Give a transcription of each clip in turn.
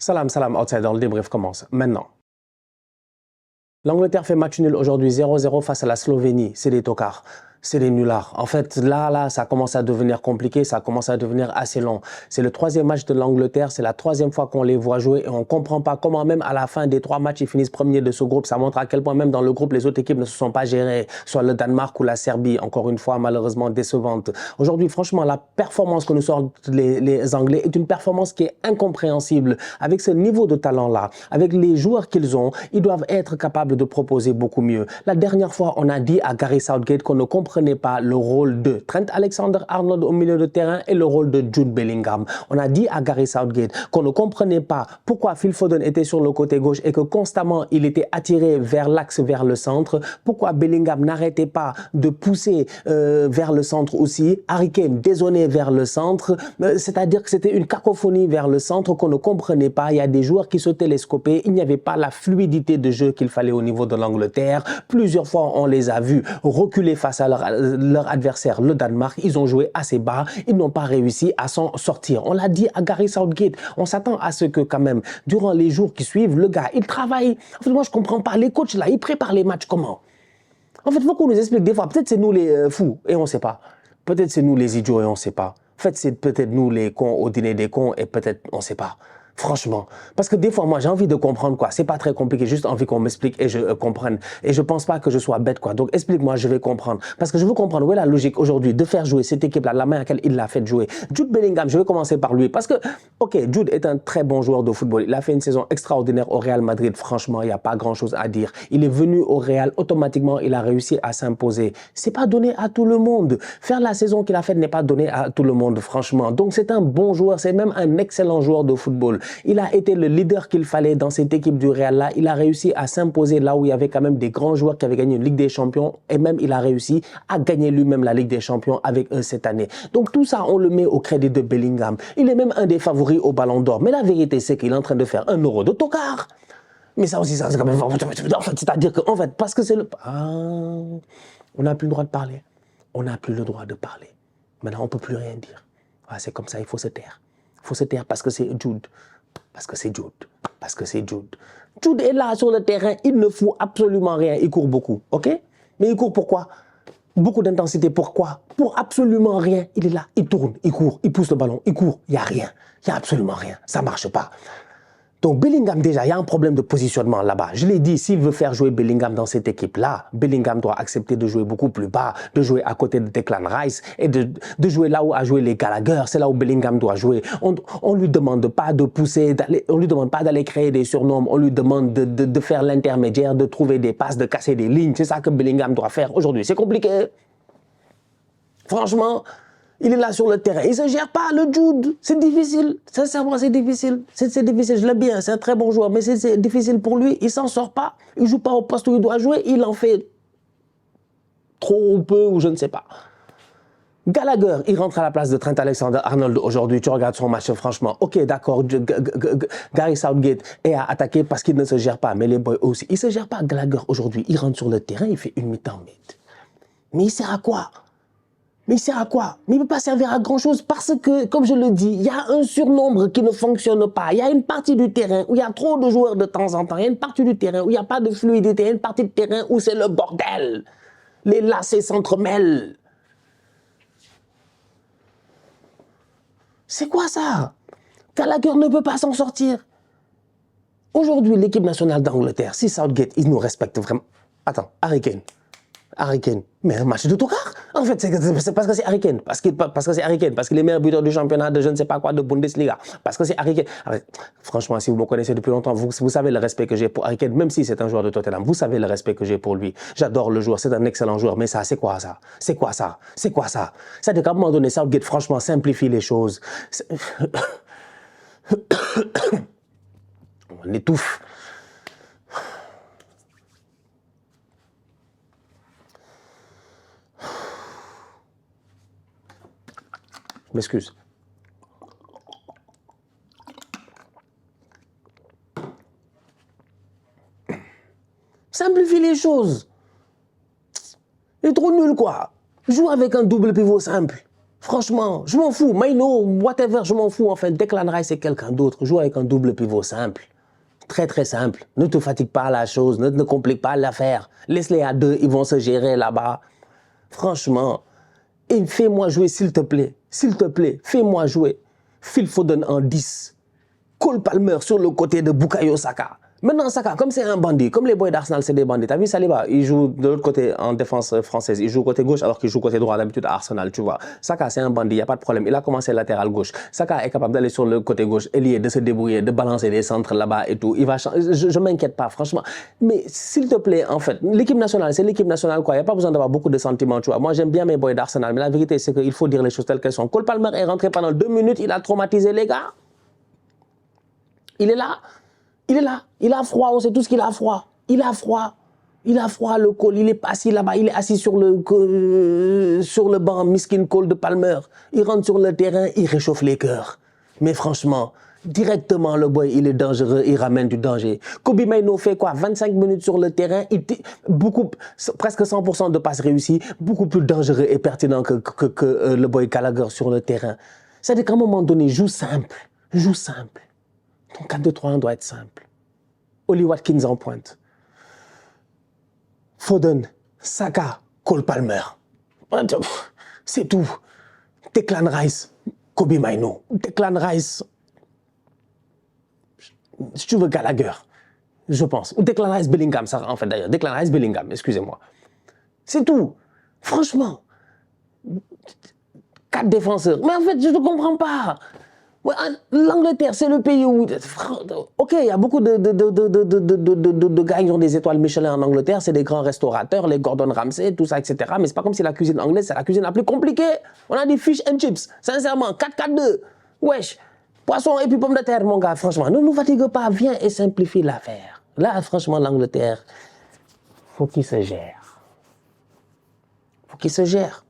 Salam, salam, outsider, le débrief commence maintenant. L'Angleterre fait match nul aujourd'hui 0-0 face à la Slovénie. C'est des tocards. C'est des nullards. En fait, là, ça commence à devenir compliqué, ça commence à devenir assez long. C'est le troisième match de l'Angleterre, c'est la troisième fois qu'on les voit jouer et on ne comprend pas comment même à la fin des 3 matchs, ils finissent premiers de ce groupe. Ça montre à quel point même dans le groupe, les autres équipes ne se sont pas gérées, soit le Danemark ou la Serbie, encore une fois, malheureusement décevante. Aujourd'hui, franchement, la performance que nous sortent les Anglais est une performance qui est incompréhensible. Avec ce niveau de talent-là, avec les joueurs qu'ils ont, ils doivent être capables de proposer beaucoup mieux. La dernière fois, on a dit à Gareth Southgate qu'on ne comprenait pas le rôle de Trent Alexander-Arnold au milieu de terrain et le rôle de Jude Bellingham. On a dit à Gareth Southgate qu'on ne comprenait pas pourquoi Phil Foden était sur le côté gauche et que constamment il était attiré vers l'axe, vers le centre. Pourquoi Bellingham n'arrêtait pas de pousser vers le centre aussi. Harry Kane dézonné vers le centre. C'est-à-dire que c'était une cacophonie vers le centre qu'on ne comprenait pas. Il y a des joueurs qui se télescopaient. Il n'y avait pas la fluidité de jeu qu'il fallait au niveau de l'Angleterre. Plusieurs fois, on les a vus reculer face à leur adversaire, le Danemark. Ils ont joué assez bas. Ils n'ont pas réussi à s'en sortir. On l'a dit à Gareth Southgate. On s'attend à ce que quand même, durant les jours qui suivent, le gars, il travaille. En fait, moi, je ne comprends pas. Les coachs, là, ils préparent les matchs comment? En fait, il faut qu'on nous explique des fois. Peut-être c'est nous les fous et on ne sait pas. Peut-être c'est nous les idiots et on ne sait pas. En fait, c'est peut-être nous les cons au dîner des cons et peut-être on ne sait pas. Franchement. Parce que des fois, moi, j'ai envie de comprendre quoi. C'est pas très compliqué, juste envie qu'on m'explique et je comprenne. Et je pense pas que je sois bête quoi. Donc explique-moi, je vais comprendre. Parce que je veux comprendre où est la logique aujourd'hui de faire jouer cette équipe-là, la main à laquelle il l'a fait jouer. Jude Bellingham, je vais commencer par lui. Parce que, ok, Jude est un très bon joueur de football. Il a fait une saison extraordinaire au Real Madrid. Franchement, il n'y a pas grand-chose à dire. Il est venu au Real, automatiquement, il a réussi à s'imposer. C'est pas donné à tout le monde. Faire la saison qu'il a faite n'est pas donné à tout le monde, franchement. Donc c'est un bon joueur, c'est même un excellent joueur de football. Il a été le leader qu'il fallait dans cette équipe du Real-là. Il a réussi à s'imposer là où il y avait quand même des grands joueurs qui avaient gagné une Ligue des Champions. Et même, il a réussi à gagner lui-même la Ligue des Champions avec eux cette année. Donc tout ça, on le met au crédit de Bellingham. Il est même un des favoris au Ballon d'Or. Mais la vérité, c'est qu'il est en train de faire 1 euro de tocard. Mais ça aussi, ça c'est quand même... C'est-à-dire qu'en fait, parce que c'est le... Ah, on n'a plus le droit de parler. On n'a plus le droit de parler. Maintenant, on ne peut plus rien dire. Ah, c'est comme ça, il faut se taire. Il faut se taire parce que c'est Jude. Parce que c'est Jude. Parce que c'est Jude. Jude est là sur le terrain, il ne fout absolument rien. Il court beaucoup, ok? Mais il court pourquoi? Beaucoup d'intensité, pourquoi? Pour absolument rien. Il est là, il tourne, il court, il pousse le ballon, il court. Il n'y a rien. Il n'y a absolument rien. Ça ne marche pas. Donc Bellingham déjà, il y a un problème de positionnement là-bas. Je l'ai dit, s'il veut faire jouer Bellingham dans cette équipe-là, Bellingham doit accepter de jouer beaucoup plus bas, de jouer à côté de Declan Rice et de jouer là où a joué les Gallagher. C'est là où Bellingham doit jouer. On lui demande pas de pousser, on lui demande pas d'aller créer des surnoms, on lui demande de faire l'intermédiaire, de trouver des passes, de casser des lignes. C'est ça que Bellingham doit faire aujourd'hui. C'est compliqué. Franchement... Il est là sur le terrain. Il ne se gère pas, le Jude. C'est difficile. Sincèrement, c'est difficile. C'est difficile. Je l'aime bien. C'est un très bon joueur. Mais c'est difficile pour lui. Il ne s'en sort pas. Il ne joue pas au poste où il doit jouer. Il en fait trop ou peu ou je ne sais pas. Gallagher, il rentre à la place de Trent Alexander-Arnold aujourd'hui. Tu regardes son match, franchement. Ok, d'accord. Gareth Southgate est à attaquer parce qu'il ne se gère pas. Mais les boys aussi. Il ne se gère pas, Gallagher, aujourd'hui. Il rentre sur le terrain. Il fait une mi-temps. Mais il sert à quoi? Mais il sert à quoi? Mais il ne peut pas servir à grand-chose parce que, comme je le dis, il y a un surnombre qui ne fonctionne pas. Il y a une partie du terrain où il y a trop de joueurs de temps en temps. Il y a une partie du terrain où il n'y a pas de fluidité. Il y a une partie du terrain où c'est le bordel. Les lacets s'entremêlent. C'est quoi ça? Gallagher ne peut pas s'en sortir. Aujourd'hui, l'équipe nationale d'Angleterre, si Southgate, il nous respecte vraiment... Attends, Harry Kane. Harry Kane, mais un match de tocard. En fait, c'est parce que c'est Harry Kane. Parce que c'est Harry Kane. Parce qu'il est meilleur buteur du championnat de je ne sais pas quoi, de Bundesliga. Parce que c'est Harry Kane. Alors, franchement, si vous me connaissez depuis longtemps, vous savez le respect que j'ai pour Harry Kane, même si c'est un joueur de Tottenham. Vous savez le respect que j'ai pour lui. J'adore le joueur, c'est un excellent joueur. Mais ça, c'est quoi ça? C'est quoi ça? C'est quoi ça? C'est-à-dire qu'à un moment donné, Southgate, franchement, simplifie les choses. On étouffe. Je m'excuse. Simplifie les choses. Il est trop nul, quoi. Joue avec un double pivot simple. Franchement, je m'en fous. Maino, whatever, je m'en fous. Enfin, Declan Rice, c'est quelqu'un d'autre. Joue avec un double pivot simple. Très, très simple. Ne te fatigue pas la chose. Ne complique pas l'affaire. Laisse-les à deux. Ils vont se gérer là-bas. Franchement. Et fais-moi jouer, s'il te plaît. S'il te plaît, fais-moi jouer. Phil Foden en 10. Cole Palmer sur le côté de Bukayo Saka. Maintenant, Saka, comme c'est un bandit, comme les boys d'Arsenal, c'est des bandits. T'as vu Saliba, il joue de l'autre côté en défense française. Il joue côté gauche alors qu'il joue côté droit d'habitude à Arsenal, tu vois. Saka, c'est un bandit, il n'y a pas de problème. Il a commencé latéral gauche. Saka est capable d'aller sur le côté gauche, ailier, de se débrouiller, de balancer des centres là-bas et tout. Il va changer. Je m'inquiète pas, franchement. Mais s'il te plaît, en fait, l'équipe nationale, c'est l'équipe nationale, quoi. Il n'y a pas besoin d'avoir beaucoup de sentiments, tu vois. Moi, j'aime bien mes boys d'Arsenal, mais la vérité, c'est qu'il faut dire les choses telles qu'elles sont. Cole Palmer est rentré pendant 2 minutes, il a traumatisé les gars. Il est là. Il est là, il a froid, on sait tous qu'il a froid. Il a froid, le Cole, il est assis là-bas, il est assis sur le banc, miskin Cole de Palmer. Il rentre sur le terrain, il réchauffe les cœurs. Mais franchement, directement le boy, il est dangereux, il ramène du danger. Kobe Mainoo fait quoi? 25 minutes sur le terrain, presque 100% de passes réussies, beaucoup plus dangereux et pertinent que le boy Gallagher sur le terrain. C'est-à-dire qu'à un moment donné, joue simple. Ton 4-2-3-1 doit être simple. Oli Watkins en pointe. Foden, Saka, Cole Palmer. C'est tout. Declan Rice, Kobe Mainoo. Declan Rice, si tu veux Gallagher, je pense. Ou Declan Rice Bellingham, ça en fait d'ailleurs. Declan Rice Bellingham, excusez-moi. C'est tout. Franchement. 4 défenseurs. Mais en fait, je ne comprends pas. Ouais, l'Angleterre, c'est le pays où... Ok, il y a beaucoup de gars qui ont des étoiles Michelin en Angleterre, c'est des grands restaurateurs, les Gordon Ramsay, tout ça, etc. Mais c'est pas comme si la cuisine anglaise, c'est la cuisine la plus compliquée. On a des fish and chips, sincèrement, 4-4-2. Wesh, poisson et puis pommes de terre, mon gars, franchement. Ne nous fatigue pas, viens et simplifie l'affaire. Là, franchement, l'Angleterre, faut qu'il se gère. Faut qu'il se gère.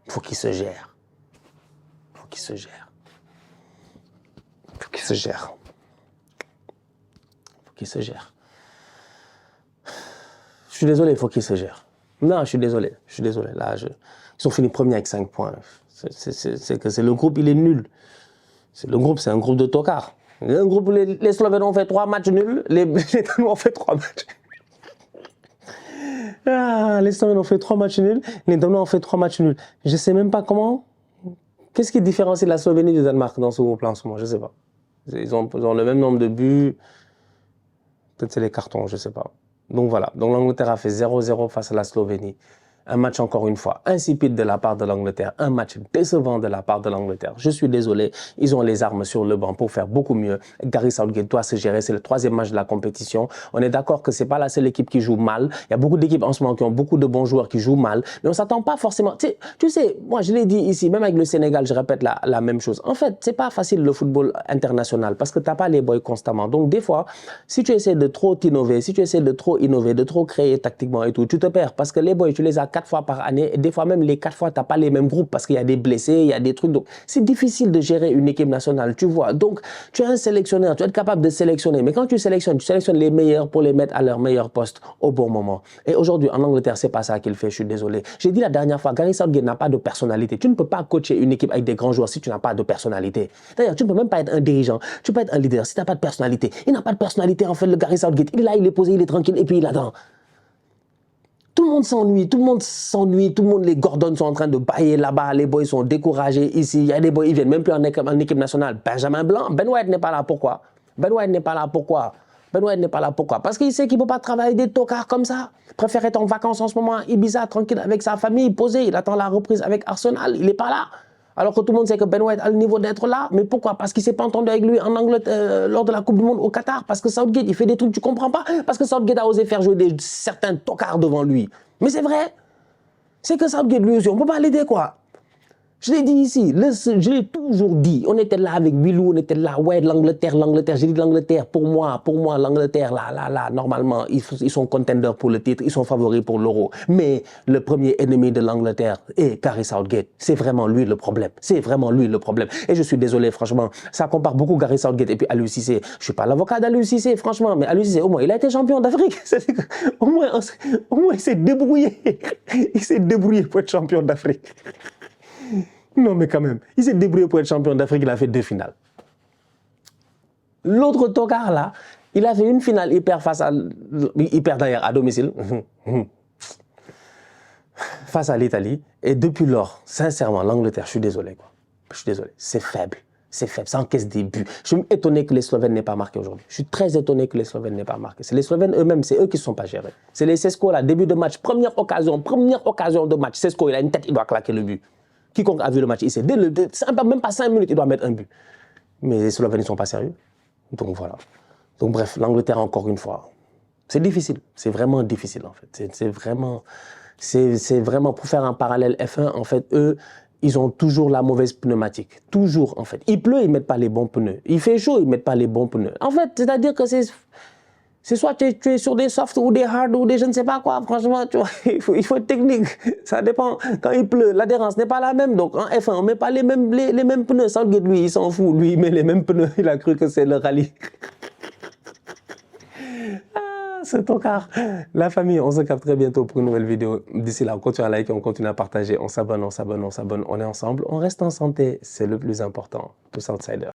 Faut qu'il se gère. Faut qu'il se gère. Faut qu'il se gère. Faut qu'il se gère. Je suis désolé, il faut qu'il se gère. Non, je suis désolé. Là, ils ont fini premier avec 5 points. C'est le groupe, il est nul. C'est un groupe de tocards. Un groupe où les Slovènes ont fait 3 matchs nuls, les Danois ont fait 3 matchs. Les Slovènes ont fait 3 matchs nuls, les Danois ont fait 3 matchs nuls. Je ne sais même pas comment. Qu'est-ce qui différencie la Slovénie du Danemark dans ce groupe-là en ce moment? Je ne sais pas. Ils ont le même nombre de buts. Peut-être c'est les cartons, je ne sais pas. Donc voilà. Donc l'Angleterre a fait 0-0 face à la Slovénie. Un match encore une fois insipide de la part de l'Angleterre, un match décevant de la part de l'Angleterre. Je suis désolé, ils ont les armes sur le banc pour faire beaucoup mieux. Gary Southgate doit se gérer, c'est le 3e match de la compétition. On est d'accord que c'est pas la seule équipe qui joue mal. Il y a beaucoup d'équipes en ce moment qui ont beaucoup de bons joueurs qui jouent mal, mais on s'attend pas forcément. Tu sais, moi je l'ai dit ici, même avec le Sénégal, je répète la même chose. En fait, c'est pas facile le football international parce que t'as pas les boys constamment. Donc des fois, si tu essaies de trop t'innover, si tu essaies de trop innover, de trop créer tactiquement et tout, tu te perds parce que les boys, tu les as 4 fois par année, et des fois même les 4 fois, tu n'as pas les mêmes groupes parce qu'il y a des blessés, il y a des trucs. Donc, c'est difficile de gérer une équipe nationale, tu vois. Donc, tu es un sélectionneur, tu es capable de sélectionner. Mais quand tu sélectionnes les meilleurs pour les mettre à leur meilleur poste au bon moment. Et aujourd'hui, en Angleterre, c'est pas ça qu'il fait, je suis désolé. J'ai dit la dernière fois, Gary Southgate n'a pas de personnalité. Tu ne peux pas coacher une équipe avec des grands joueurs si tu n'as pas de personnalité. D'ailleurs, tu ne peux même pas être un dirigeant, tu peux être un leader si tu n'as pas de personnalité. Il n'a pas de personnalité, en fait, le Gary Southgate. Il est là, il est posé, il est tranquille, et puis il attend. Tout le monde s'ennuie, les Gordon sont en train de bailler là-bas, les boys sont découragés ici, il y a des boys, ils viennent même plus en équipe nationale. Benjamin Blanc, Ben White n'est pas là, pourquoi? Parce qu'il sait qu'il ne peut pas travailler des tocards comme ça. Il préfère être en vacances en ce moment à Ibiza, tranquille avec sa famille, posé, il attend la reprise avec Arsenal, il n'est pas là. Alors que tout le monde sait que Ben White a le niveau d'être là. Mais pourquoi? Parce qu'il ne s'est pas entendu avec lui en Angleterre lors de la Coupe du Monde au Qatar. Parce que Southgate, il fait des trucs que tu ne comprends pas. Parce que Southgate a osé faire jouer certains tocards devant lui. Mais c'est vrai. C'est que Southgate, lui aussi, on ne peut pas l'aider, quoi. Je l'ai dit ici, je l'ai toujours dit. On était là avec Bilou, on était là, ouais, l'Angleterre. J'ai dit l'Angleterre, pour moi, l'Angleterre, là, normalement, ils sont contenders pour le titre, ils sont favoris pour l'Euro. Mais le premier ennemi de l'Angleterre est Gary Southgate. C'est vraiment lui le problème. Et je suis désolé, franchement, ça compare beaucoup Gary Southgate et puis Aliou Cissé. Je ne suis pas l'avocat d'Aliou Cissé, franchement, mais Aliou Cissé, au moins, il a été champion d'Afrique. Au moins, il s'est débrouillé. Il s'est débrouillé pour être champion d'Afrique. Non, mais quand même, il s'est débrouillé pour être champion d'Afrique, il a fait 2 finales. L'autre tocard là, il a fait une finale, il perd d'ailleurs à domicile, face à l'Italie. Et depuis lors, sincèrement, l'Angleterre, je suis désolé, quoi. Je suis désolé, c'est faible. C'est faible, ça encaisse des buts. Je suis étonné que les Slovènes n'aient pas marqué aujourd'hui. Je suis très étonné que les Slovènes n'aient pas marqué. C'est les Slovènes eux-mêmes, c'est eux qui ne sont pas gérés. C'est les Sesko là, début de match, première occasion de match. Sesko, il a une tête, il doit claquer le but. Quiconque a vu le match, il sait, même pas 5 minutes, il doit mettre un but. Mais les Slovènes ne sont pas sérieux. Donc voilà. Donc bref, l'Angleterre, encore une fois, c'est difficile. C'est vraiment difficile en fait. C'est vraiment, pour faire un parallèle F1, en fait, eux, ils ont toujours la mauvaise pneumatique. Toujours, en fait. Il pleut, ils ne mettent pas les bons pneus. Il fait chaud, ils ne mettent pas les bons pneus. En fait, c'est-à-dire que c'est soit tu es sur des softs ou des hard ou des je ne sais pas quoi. Franchement, tu vois, il faut être technique. Ça dépend. Quand il pleut, l'adhérence n'est pas la même. Donc, en F1, on ne met pas les mêmes pneus. Southgate, lui, il s'en fout. Lui, il met les mêmes pneus. Il a cru que c'est le rallye. C'est ton car. La famille, on se capte très bientôt pour une nouvelle vidéo. D'ici là, on continue à liker, on continue à partager, on s'abonne. On est ensemble, on reste en santé, c'est le plus important. Tous outsiders.